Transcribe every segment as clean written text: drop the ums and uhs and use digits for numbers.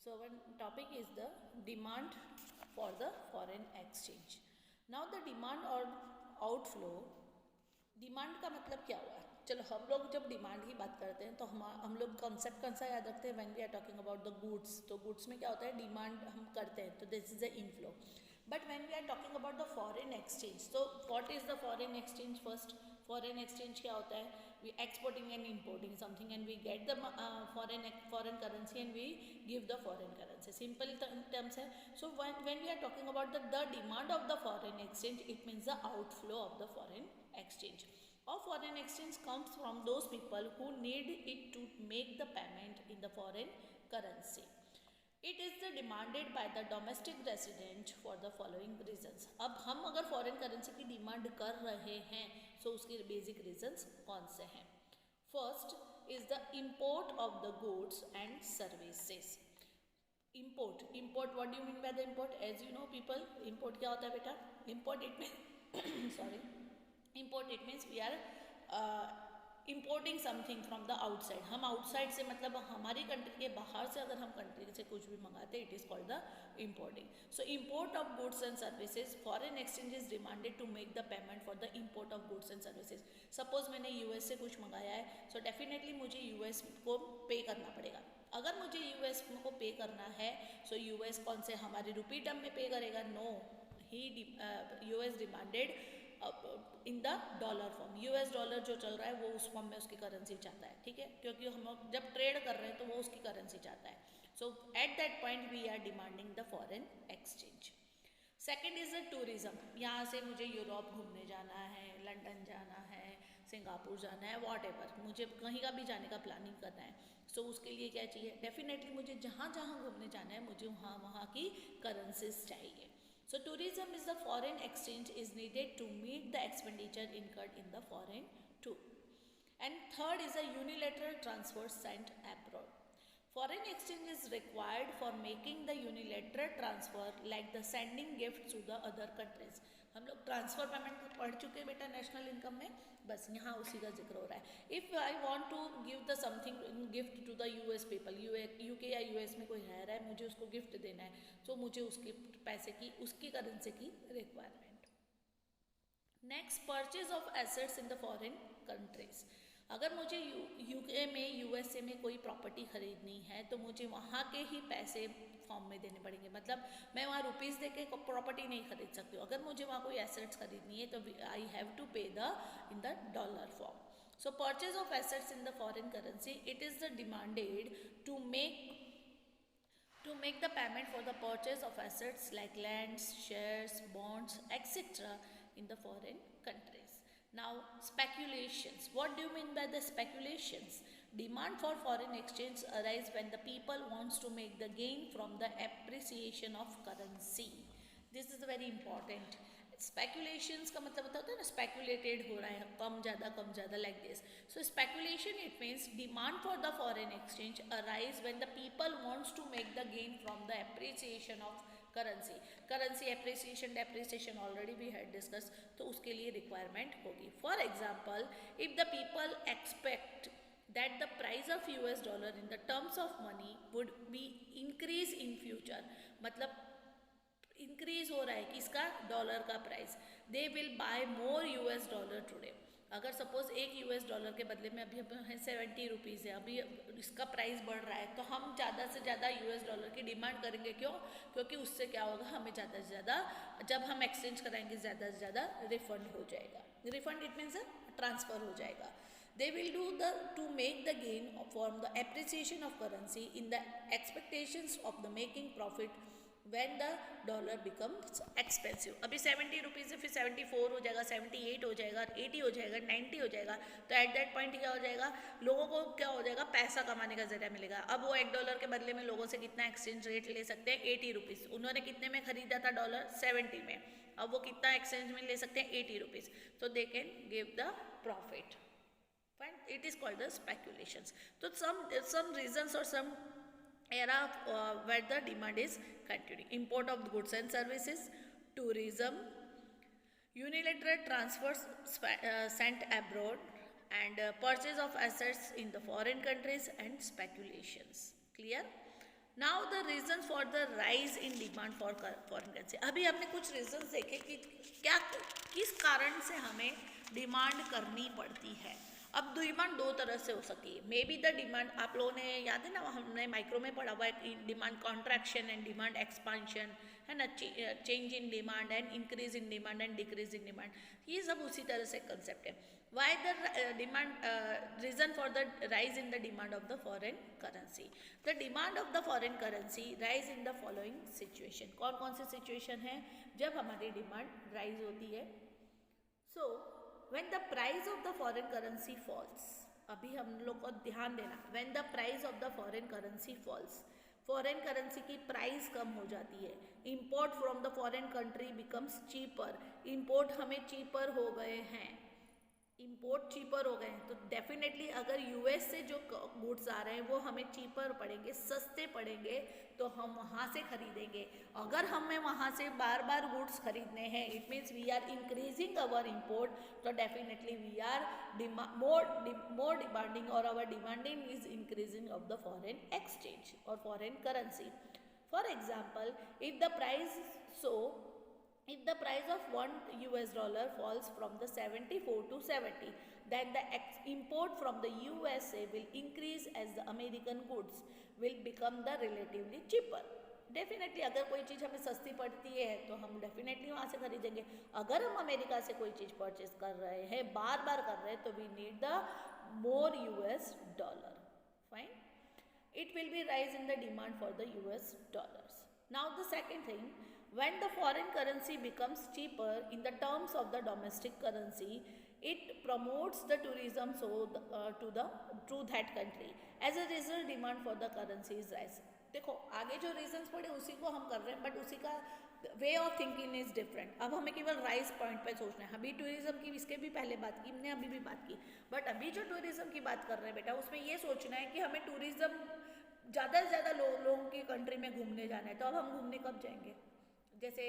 So our topic is the demand for the foreign exchange. Now the demand or outflow, demand का मतलब क्या हुआ है? चलो हम लोग जब डिमांड की बात करते हैं तो हम लोग कॉन्सेप्ट कौन सा याद रखते हैं? When we are talking about the goods, तो गुड्स में क्या होता है? डिमांड हम करते हैं, तो this is the inflow. But when we are talking about the foreign exchange, तो what is the foreign exchange? First, foreign exchange क्या होता है? We exporting and importing something and we get the foreign currency and we give the foreign currency. Simple terms है. So when we are talking about the demand of the foreign exchange, it means the outflow of the foreign exchange. Or foreign exchange comes from those people who need it to make the payment in the foreign currency. It is the demanded by the domestic resident for the following reasons. अब हम अगर foreign currency की demand कर रहे हैं तो उसके basic reasons कौन से हैं? First is the import of the goods and services. Import, what do you mean by the import? As you know people, import क्या होता है बेटा? Import it mean sorry, import it means we are importing something from the outside. हम outside से मतलब हमारी country के बाहर से अगर हम कंट्री से कुछ भी मंगाते हैं, it is called the importing. So import of goods and services, foreign exchange is demanded to make the payment for the import of goods and services. Suppose मैंने यूएस से कुछ मंगाया है, सो डेफिनेटली मुझे यूएस को पे करना पड़ेगा. अगर मुझे यूएस को पे करना है, सो यूएस कौन से हमारे रुपी टर्म में पे करेगा? No, he US demanded in the dollar form. US dollar जो चल रहा है वो उस फॉर्म में उसकी करेंसी चाहता है, ठीक है, क्योंकि हम जब ट्रेड कर रहे हैं तो वो उसकी करेंसी चाहता है. So at that point we are demanding the foreign exchange. Second is the tourism. यहाँ से मुझे यूरोप घूमने जाना है, लंदन जाना है, सिंगापुर जाना है, वॉट एवर, मुझे कहीं का भी जाने का प्लानिंग करना है. सो उसके लिए क्या चाहिए? डेफिनेटली मुझे जहाँ जहाँ घूमने जाना है मुझे वहाँ की करेंसीज चाहिए. So tourism is the foreign exchange is needed to meet the expenditure incurred in the foreign tour. And third is a unilateral transfer sent abroad. Foreign exchange is required for making the unilateral transfer like the sending gifts to the other countries. हम लोग transfer payment पढ़ चुके हैं बेटा national income में, बस यहाँ उसी का जिक्र हो रहा है. If I want to give the something gift to the US people, UK या यूएस में कोई रह रहा है, मुझे उसको गिफ्ट देना है, तो मुझे उसके पैसे की, उसकी करेंसी की requirement. Next, purchase of assets in the foreign countries. अगर मुझे यूके में, यूएसए में कोई प्रॉपर्टी खरीदनी है तो मुझे वहाँ के ही पैसे फॉर्म में देने पड़ेंगे. मतलब मैं वहाँ रुपीज़ दे के प्रॉपर्टी नहीं खरीद सकती हूँ. अगर मुझे वहाँ कोई एसेट्स खरीदनी है तो I have to pay the in the dollar form. So purchase of assets in the foreign currency, it is the demanded to make the payment for the purchase of assets like lands, shares, bonds, etc. in the foreign countries. Now, speculations. What do you mean by the speculations? Demand for foreign exchange arise when the people wants to make the gain from the appreciation of currency. This is very important. Speculations का मतलब होता है ना, speculated हो रहा है, कम ज़्यादा like this. So speculation it means demand for the foreign exchange arise when the people wants to make the gain from the appreciation of currency. Currency appreciation depreciation already we had discuss, तो उसके लिए requirement होगी. For example, if the people expect that the price of US dollar in the terms of money would be increase in future, मतलब increase हो रहा है किसका? Dollar का price. They will buy more US dollar today. अगर suppose एक US dollar के बदले में अभी 70 रुपीज़ है, अभी इसका प्राइस बढ़ रहा है, तो हम ज़्यादा से ज़्यादा यूएस डॉलर की डिमांड करेंगे. क्यों? क्योंकि उससे क्या होगा, हमें ज़्यादा से ज़्यादा, जब हम एक्सचेंज कराएंगे ज़्यादा से ज़्यादा रिफंड हो जाएगा. रिफंड इट मीन्स ट्रांसफ़र हो जाएगा. They will do to make the gain from the appreciation of currency in the expectations of the making profit when the dollar becomes expensive. अभी 70 रुपीज़ से फिर 74 हो जाएगा, 78 हो जाएगा, 80 हो जाएगा, 90 हो जाएगा. तो एट दैट पॉइंट क्या हो जाएगा, लोगों को क्या हो जाएगा, पैसा कमाने का जरिया मिलेगा. अब वो $1 के बदले में लोगों से कितना एक्सचेंज रेट ले सकते हैं? 80 रुपीज़. उन्होंने कितने में खरीदा था डॉलर? 70 में. अब वो कितना एक्सचेंज में ले सकते हैं? 80 रुपीज़. तो they can give the profit. It is called the speculations. So some reasons or some era where the demand is continuing: import of goods and services, tourism, unilateral transfers sent abroad, and purchase of assets in the foreign countries, and speculations. Clear? Now the reason for the rise in demand for foreign currency. अभी हमने कुछ reason देखे कि क्या किस कारण से हमें डिमांड करनी पड़ती है। अब डिमांड दो तरह से हो सकती है। मे बी द डिमांड, आप लोगों ने याद है ना, हमने माइक्रो में पढ़ा हुआ है demand contraction and demand expansion, है ना, change in demand and increase in demand and decrease in demand, ये सब उसी तरह से कंसेप्ट है। Why the reason for the rise in the demand of the foreign currency? The demand of the foreign currency rise in the following situation. कौन कौन सी situation है जब हमारी डिमांड राइज होती है? So when the price of the foreign currency falls, अभी हम लोग को ध्यान देना, when the price of the foreign currency falls, foreign currency की प्राइस कम हो जाती है, import from the foreign country becomes cheaper, import हमें चीपर हो गए हैं, इंपोर्ट चीपर हो गए हैं, तो डेफिनेटली अगर यूएस से जो गुड्स आ रहे हैं वो हमें चीपर पड़ेंगे, सस्ते पड़ेंगे, तो हम वहाँ से खरीदेंगे। अगर हमें वहाँ से बार बार गुड्स खरीदने हैं, it means we are increasing our import, तो definitely we are more demanding और our demanding is increasing of the foreign exchange और foreign currency. For example, if the price of $1 falls from the 74 to 70, then the import from the USA will increase as the American goods will become the relatively cheaper. Definitely अगर कोई चीज़ हमें सस्ती पड़ती है तो हम definitely वहाँ से खरीदेंगे। अगर हम अमेरिका से कोई चीज़ परचेज कर रहे हैं, बार बार कर रहे हैं, तो we need the more US dollar. Fine, it will be rise in the demand for the US dollars. Now the second thing, when the foreign currency becomes cheaper in the terms of the domestic currency, it promotes the tourism to that country. As a result, demand for the currency is rise. देखो आगे जो reasons पड़े उसी को हम कर रहे हैं, बट उसी का way of thinking is different. अब हमें केवल राइज पॉइंट पे सोचना है। अभी टूरिज्म की इसके भी पहले बात की हमने, अभी भी बात की, बट अभी जो टूरिज्म की बात कर रहे हैं बेटा, उसमें ये सोचना है कि हमें टूरिज्म ज़्यादा से ज़्यादा लोगों की कंट्री में घूमने जाना है, तो अब हम घूमने कब जाएंगे? जैसे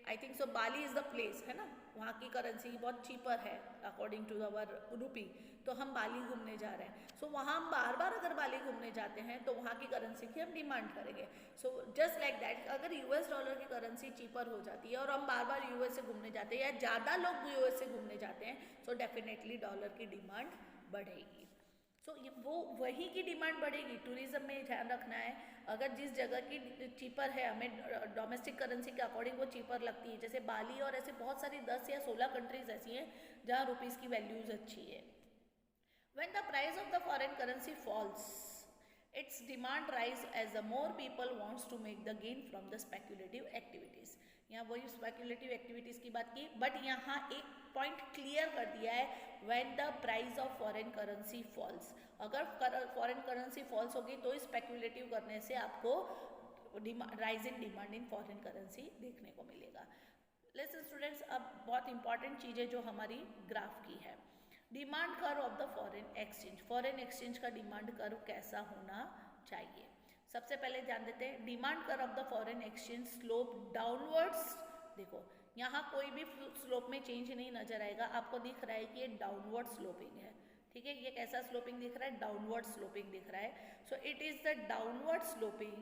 I think so Bali is the place, है ना, वहाँ की करेंसी बहुत चीपर है अकॉर्डिंग टू अवर रूपी, तो हम बाली घूमने जा रहे हैं। सो वहाँ हम बार बार अगर बाली घूमने जाते हैं तो वहाँ की करेंसी की हम डिमांड करेंगे। सो जस्ट लाइक दैट, अगर US डॉलर की करेंसी चीपर हो जाती है और हम बार बार US से घूमने जाते हैं या ज़्यादा लोग US से घूमने जाते हैं, सो डेफिनेटली डॉलर की डिमांड बढ़ेगी। सो वो वही की डिमांड बढ़ेगी। टूरिज्म में ध्यान रखना है, अगर जिस जगह की चीपर है, हमें डोमेस्टिक करेंसी के अकॉर्डिंग वो चीपर लगती है, जैसे बाली और ऐसे बहुत सारी 10 या 16 कंट्रीज ऐसी हैं जहाँ रुपीज़ की वैल्यूज अच्छी है। When the price of the foreign currency falls, its demand rise as the more people wants to make the gain from the speculative activities. यहाँ वही स्पेकुलेटिव एक्टिविटीज की बात की, बट यहाँ एक पॉइंट क्लियर कर दिया है, when the price of foreign currency falls. अगर फॉरेन करेंसी फॉल्स होगी तो स्पेकुलेटिव करने से आपको rise in demand in foreign currency देखने को मिलेगा। लिसन स्टूडेंट्स, अब बहुत इंपॉर्टेंट चीज़ें जो हमारी ग्राफ की है, demand curve of the foreign exchange. Foreign exchange का डिमांड कर्व कैसा होना चाहिए? सबसे पहले ध्यान देते हैं, demand curve of the foreign exchange slope downwards. देखो यहाँ कोई भी स्लोप में चेंज नहीं नजर आएगा, आपको दिख रहा है कि ये डाउनवर्ड स्लोपिंग है, ठीक है। ये कैसा स्लोपिंग दिख रहा है? डाउनवर्ड स्लोपिंग दिख रहा है। So it is the downward sloping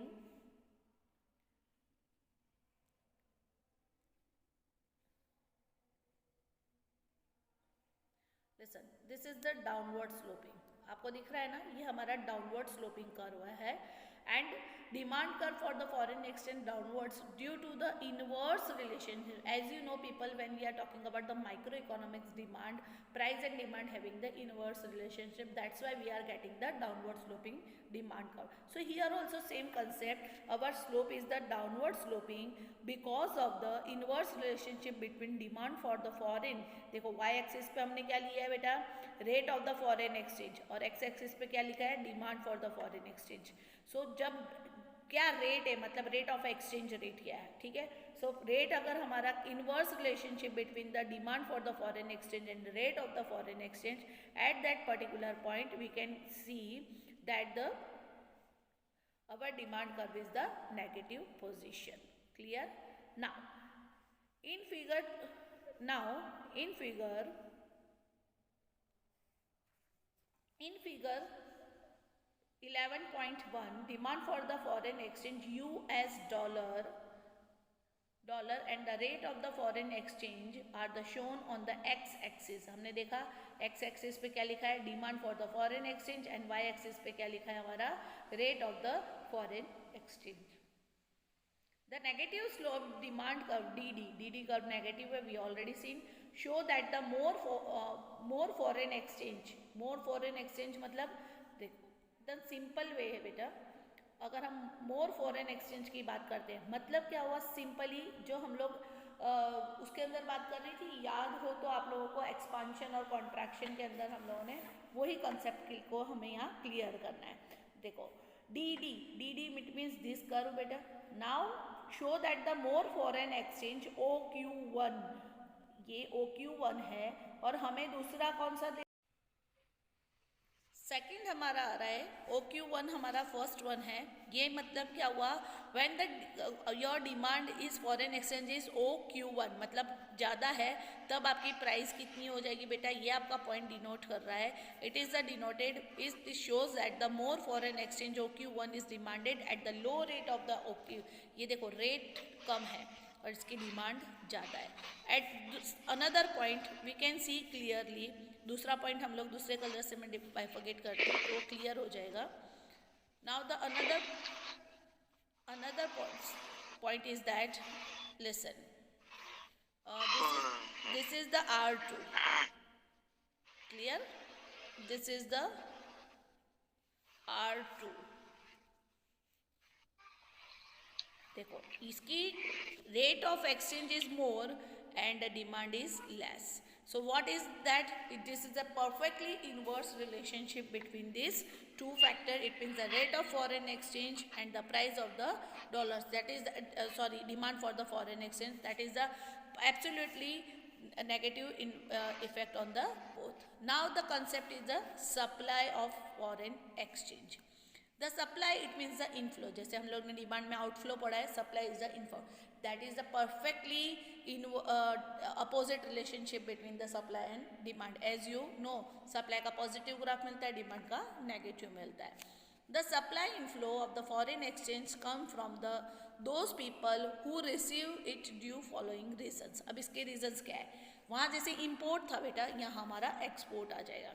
listen, this is the downward sloping, आपको दिख रहा है ना, ये हमारा डाउनवर्ड स्लोपिंग कर्व है। And demand curve for the foreign exchange downwards due to the inverse relationship. As you know people, when we are talking about the micro economics, demand price and demand having the inverse relationship, that's why we are getting the downward sloping demand curve. So here also same concept, our slope is the downward sloping because of the inverse relationship between demand for the foreign. देखो Y axis पे हमने क्या लिया है बेटा? Rate of the foreign exchange, और X axis पे क्या लिखा है? Demand for the foreign exchange. So जब क्या रेट है, मतलब रेट ऑफ एक्सचेंज रेट क्या है, ठीक है। सो रेट अगर हमारा inverse relationship between the demand for the foreign exchange and rate of the foreign exchange, at that particular point we can see that the our demand curve is the negative position. Clear? Now in figure 11.1 demand for the foreign exchange US dollar and the rate of the foreign exchange are the shown on the x axis. हमने देखा x axis पे क्या लिखा है, demand for the foreign exchange, and y axis पे क्या लिखा है हमारा, rate of the foreign exchange. The negative slope demand curve DD curve negative है, we already seen, show that the more foreign exchange मतलब एकदम सिंपल वे है बेटा. अगर हम मोर फॉरेन एक्सचेंज की बात करते हैं, मतलब क्या हुआ, सिंपली जो हम लोग उसके अंदर बात कर रही थी, याद हो तो आप लोगों को एक्सपांशन और कॉन्ट्रैक्शन के अंदर हम लोगों ने वही कंसेप्ट को हमें यहाँ क्लियर करना है. देखो D it means this curve बेटा. Now show that the more foreign exchange OQ1, ये OQ1 है, और हमें दूसरा कौन सा सेकेंड हमारा आ रहा है OQ1, हमारा फर्स्ट वन है. ये मतलब क्या हुआ, when the your demand is foreign exchange is OQ1 मतलब ज़्यादा है, तब आपकी प्राइस कितनी हो जाएगी बेटा, ये आपका पॉइंट डिनोट कर रहा है. It is the denoted is this shows that the more foreign exchange OQ1 is demanded at the low rate of the OQ. ये देखो रेट कम है और इसकी डिमांड ज़्यादा है. At another point we can see clearly, दूसरा point हम लोग दूसरे कलर से मैं बाइफरकेट करते हैं तो क्लियर हो जाएगा. Now the another point is that, listen, this is the R2, clear, this is the R2. देखो इसकी rate of exchange is more and the demand is less. So what is that? This is a perfectly inverse relationship between these two factors. It means the rate of foreign exchange and the price of the dollars. That is the demand for the foreign exchange. That is the absolutely negative effect on the both. Now the concept is the supply of foreign exchange. The supply it means the inflow. जैसे हम लोग ने demand में outflow पढ़ा है, supply is the inflow. That is the perfectly opposite relationship between the supply and demand. As you know supply का positive graph मिलता है, डिमांड का नेगेटिव मिलता है. The supply inflow of the foreign exchange come from the those people who receive it due following reasons. अब इसके regions क्या है, वहाँ जैसे इम्पोर्ट था बेटा, यहाँ हमारा एक्सपोर्ट आ जाएगा.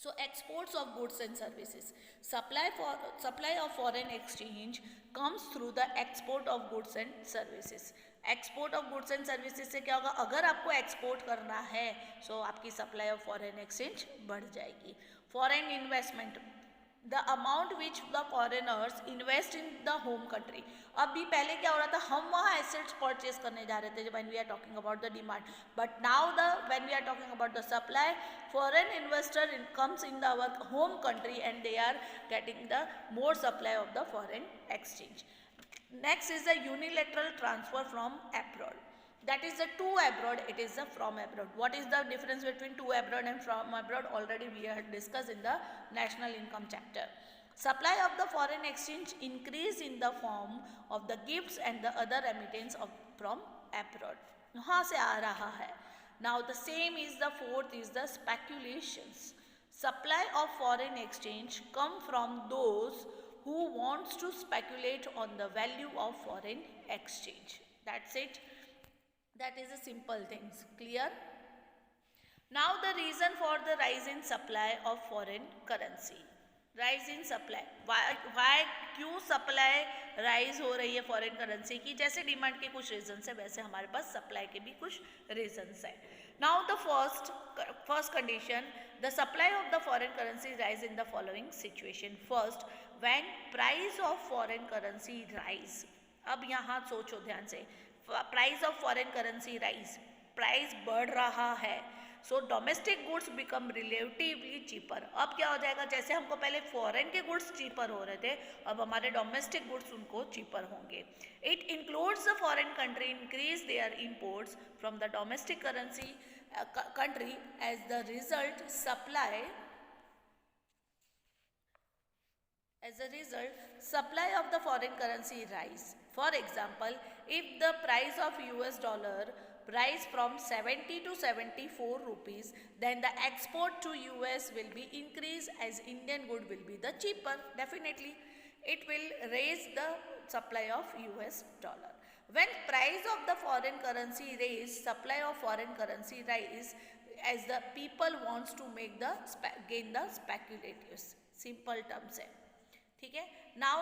So exports of goods and services, supply of foreign exchange comes through the export of goods and services. Export of goods and services से क्या होगा, अगर आपको एक्सपोर्ट करना है so आपकी सप्लाई ऑफ फॉरेन एक्सचेंज बढ़ जाएगी. Foreign investment, the amount which the foreigners invest in the home country. अभी पहले क्या हो रहा था, हम वहाँ एसेट्स परचेज करने जा रहे थे when we are talking about the demand, but now when we are talking about the supply, foreign investor comes in our home country and they are getting the more supply of the foreign exchange. Next is the unilateral transfer from abroad. That is the to abroad, it is the from abroad. What is the difference between to abroad and from abroad? Already we had discussed in the national income chapter. Supply of the foreign exchange increase in the form of the gifts and the other remittance from abroad. यहाँ से आ रहा है. Now the same is the fourth is the speculations. Supply of foreign exchange come from those who wants to speculate on the value of foreign exchange. That's it. That is a simple things. Clear? Now the reason for the rise in supply of foreign currency. Rise in supply. Why क्यों supply rise हो रही है foreign currency की? जैसे demand के कुछ reasons है, वैसे हमारे पास supply के भी कुछ reasons है. Now the first condition, the supply of the foreign currency rise in the following situation. First, when price of foreign currency rise. अब यहाँ सोचो ध्यान से, price of foreign currency rise, price बढ़ रहा है, so domestic goods become relatively cheaper. अब क्या हो जाएगा, जैसे हमको पहले फॉरेन के गुड्स चीपर हो रहे थे, अब हमारे डोमेस्टिक गुड्स उनको चीपर होंगे. It includes the foreign country increase their imports from the domestic currency country. As the result, supply of the foreign currency rise. For example, if the price of US dollar rise from 70 to 74 rupees, then the export to US will be increased as Indian good will be the cheaper. Definitely it will raise the supply of US dollar. When price of the foreign currency raise, supply of foreign currency rise as the people wants to make the gain the speculators. Simple terms है, ठीक है. Now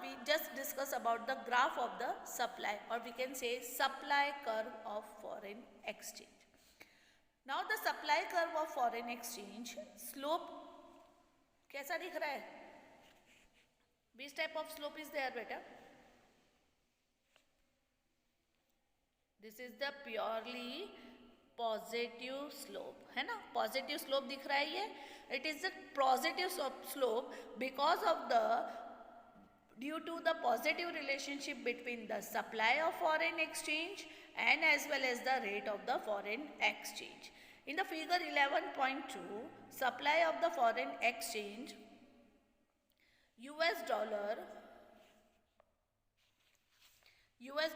we just discuss about the graph of the supply, or we can say supply curve of foreign exchange. Now the supply curve of foreign exchange slope कैसा दिख रहा है? Which type of slope is there बेटा? This is the purely positive slope है ना. Positive slope दिख रहा है ये. It is the positive slope because of the due to the positive relationship between the supply of foreign exchange and as well as the rate of the foreign exchange. In the figure 11.2 supply of the foreign exchange US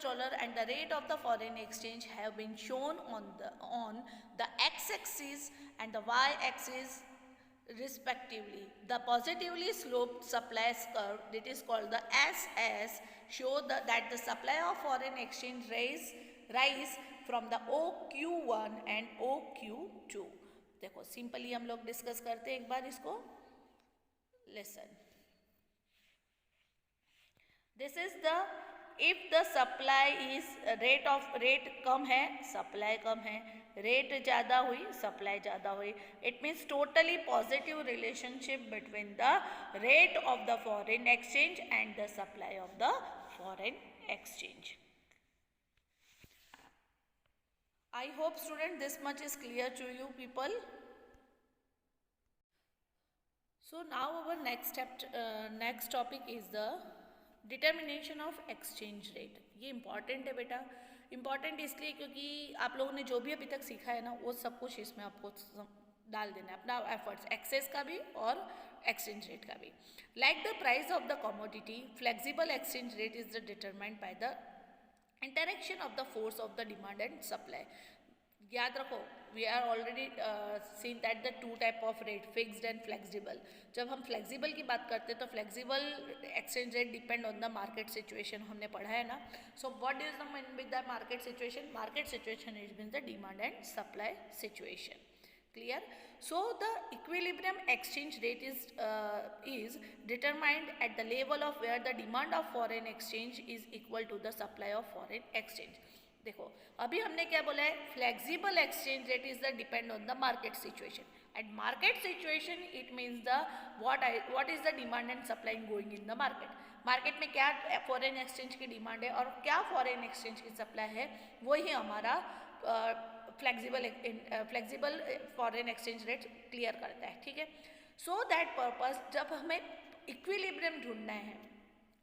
dollar and the rate of the foreign exchange have been shown on the x-axis and the y-axis respectively. The positively sloped supply curve, that is called the SS, show that the supply of foreign exchange rise from the OQ1 and OQ2. देखो simply हम लोग discuss करते हैं एक बार इसको. Listen. This is the if the supply is rate कम है, supply कम है, rate ज़्यादा हुई, supply ज़्यादा हुई, it means totally positive relationship between the rate of the foreign exchange and the supply of the foreign exchange. I hope student this much is clear to you people. So now our next topic is the determination of exchange rate. ये important है बेटा. Important इसलिए क्योंकि आप लोगों ने जो भी अभी तक सीखा है ना वो सब कुछ इसमें आपको डाल देना है, अपना एफर्ट्स, एक्सेस का भी और एक्सचेंज रेट का भी. Like the price of the commodity, flexible exchange rate is the determined by the interaction of the force of the demand and supply. याद रखो we are already seen that the two type of rate, fixed and flexible. जब हम flexible की बात करते हैं तो flexible exchange rate depend on the market situation, हमने पढ़ा है ना. So what is the mean with the market situation? Market situation is mean the demand and supply situation. Clear? So the equilibrium exchange rate is determined at the level of where the demand of foreign exchange is equal to the supply of foreign exchange. देखो अभी हमने क्या बोला है? Flexible exchange rate is the depend on the market situation. Eight market situation it means the what is the demand and supply going in the market. Market में क्या foreign exchange की demand है और क्या फॉरेन एक्सचेंज की supply है, वही हमारा flexible foreign exchange rate clear करता है. ठीक है. सो दैट पर्पस जब हमें इक्विलिब्रियम ढूंढना है,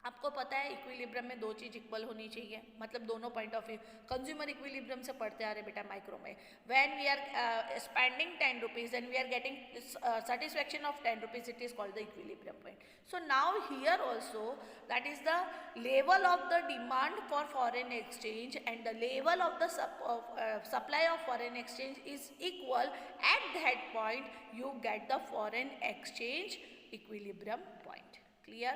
आपको पता है इक्विलिब्रियम में दो चीज़ इक्वल होनी चाहिए, मतलब दोनों point of view. Consumer equilibrium से पढ़ते आ रहे बेटा माइक्रो में. When we are spending 10 rupees and we are getting satisfaction of 10 rupees, it is called the equilibrium point. So now here also that is the level of the demand for foreign exchange and the level of the supply of foreign exchange is equal. At that point you get the foreign exchange equilibrium point. Clear?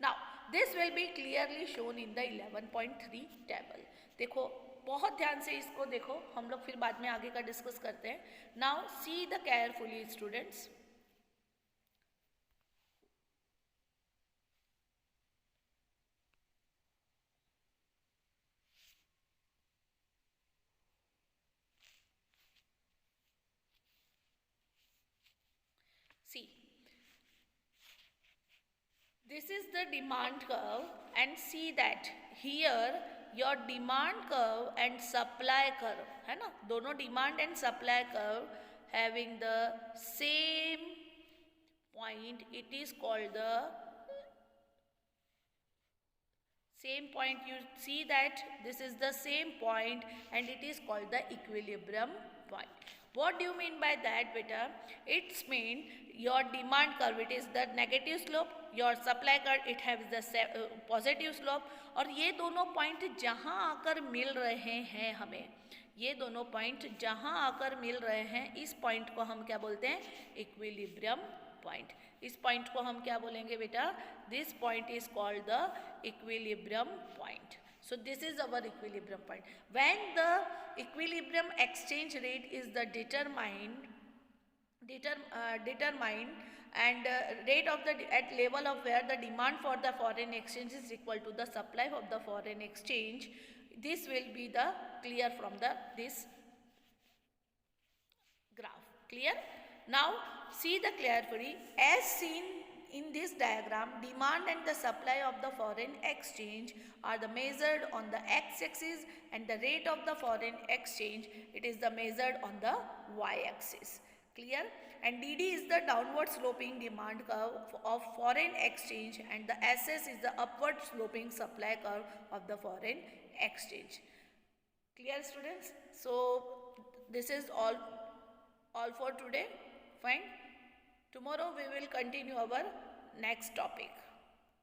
Now this will be clearly shown in the 11.3 table. देखो बहुत ध्यान से इसको देखो, हम लोग फिर बाद में आगे का डिस्कस करते हैं. Now see the carefully students. See, this is the demand curve and see that here your demand curve and supply curve है ना, दोनों demand and supply curve having the same point, it is called the same point. You see that this is the same point and it is called the equilibrium point. What do you mean by that beta? It's mean your demand curve, it is the negative slope, your supply curve it has the positive slope. और ये दोनों point जहाँ आकर मिल रहे हैं हमें, ये दोनों पॉइंट जहाँ आकर मिल रहे हैं, इस पॉइंट को हम क्या बोलते हैं? Equilibrium point. इस पॉइंट को हम क्या बोलेंगे बेटा? This point is called the equilibrium point. So this is our equilibrium point. When the equilibrium exchange rate is the determined and rate of the at level of where the demand for the foreign exchange is equal to the supply of the foreign exchange, this will be the clear from the this graph. Clear? Now see the carefully. As seen in this diagram, demand and the supply of the foreign exchange are the measured on the x-axis, and the rate of the foreign exchange, it is the measured on the y-axis. Clear? And DD is the downward sloping demand curve of foreign exchange, and the SS is the upward sloping supply curve of the foreign exchange. Clear, students? So this is all for today. Fine. Tomorrow we will continue our next topic.